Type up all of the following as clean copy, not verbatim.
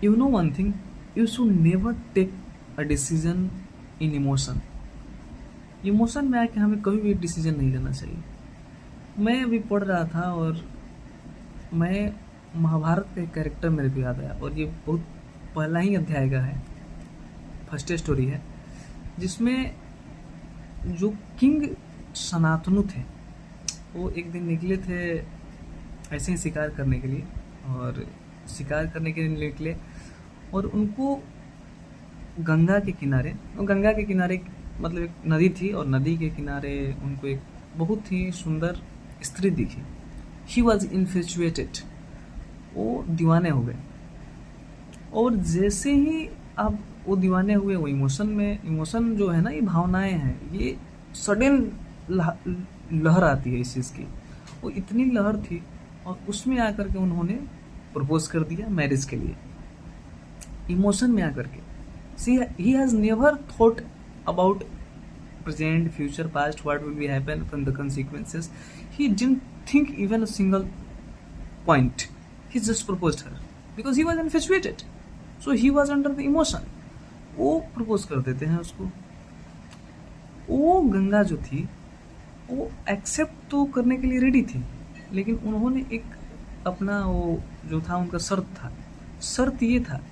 You know one thing, you should never take a decision in emotion. Emotion में आके हमें कभी भी डिसीजन नहीं लेना चाहिए। मैं अभी पढ़ रहा था और मैं महाभारत का एक कैरेक्टर मेरे को याद आया, और ये बहुत पहला ही अध्याय का है, फर्स्ट स्टोरी है, जिसमें जो किंग सनातनु थे वो एक दिन निकले थे ऐसे ही शिकार करने के लिए, और शिकार करने के लिए निकले और उनको गंगा के किनारे मतलब एक नदी थी, और नदी के किनारे उनको एक बहुत ही सुंदर स्त्री दिखी। ही वॉज इन्फेचुएटेड, वो दीवाने हो गए। और जैसे ही अब वो दीवाने हुए, वो इमोशन जो है ना, ये भावनाएं हैं, ये सडन लहर आती है इस चीज़ की। वो इतनी लहर थी और उसमें आकर के उन्होंने प्रपोज कर दिया मैरिज के लिए, इमोशन में आकर के। He has never thought about present, future, past, what will be happen from the consequences. He didn't think even a single point. He just proposed her because he was infatuated. So he was under the emotion. वो propose कर देते हैं उसको। वो गंगा जो थी वो accept तो करने के लिए रेडी थी, लेकिन उन्होंने एक अपना वो जो था उनका शर्त ये था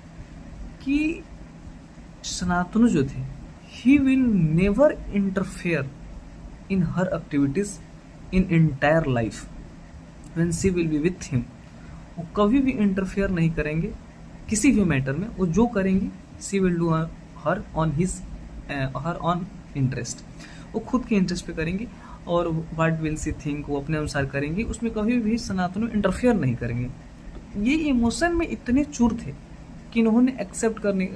कि सनातनु जो थे, he will never interfere in her activities in entire life when she will be with him. वो कभी भी इंटरफेयर नहीं करेंगे किसी भी मैटर में। वो जो करेंगी she will do her own interest, वो खुद के इंटरेस्ट पे करेंगी, और what will she think वो अपने अनुसार करेंगी, उसमें कभी भी सनातनु इंटरफेयर नहीं करेंगे। ये इमोशन में इतने चूर थे कि इन्होंने एक्सेप्ट करने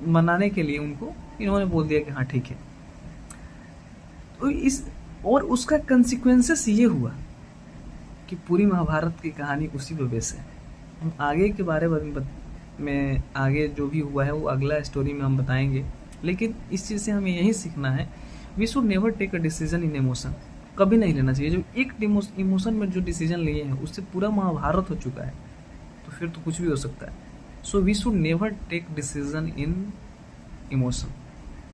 मनाने के लिए उनको इन्होंने बोल दिया कि हाँ ठीक है। तो और उसका कंसिक्वेंसेस ये हुआ कि पूरी महाभारत की कहानी उसी पे बेस है। हम आगे के बारे में आगे जो भी हुआ है वो अगला स्टोरी में हम बताएंगे, लेकिन इस चीज़ से हमें यही सीखना है, we should never take a decision in emotion. कभी नहीं लेना चाहिए। जो एक इमोशन में जो डिसीजन लिए हैं उससे पूरा महाभारत हो चुका है, तो फिर तो कुछ भी हो सकता है। So we should never take decision in emotion.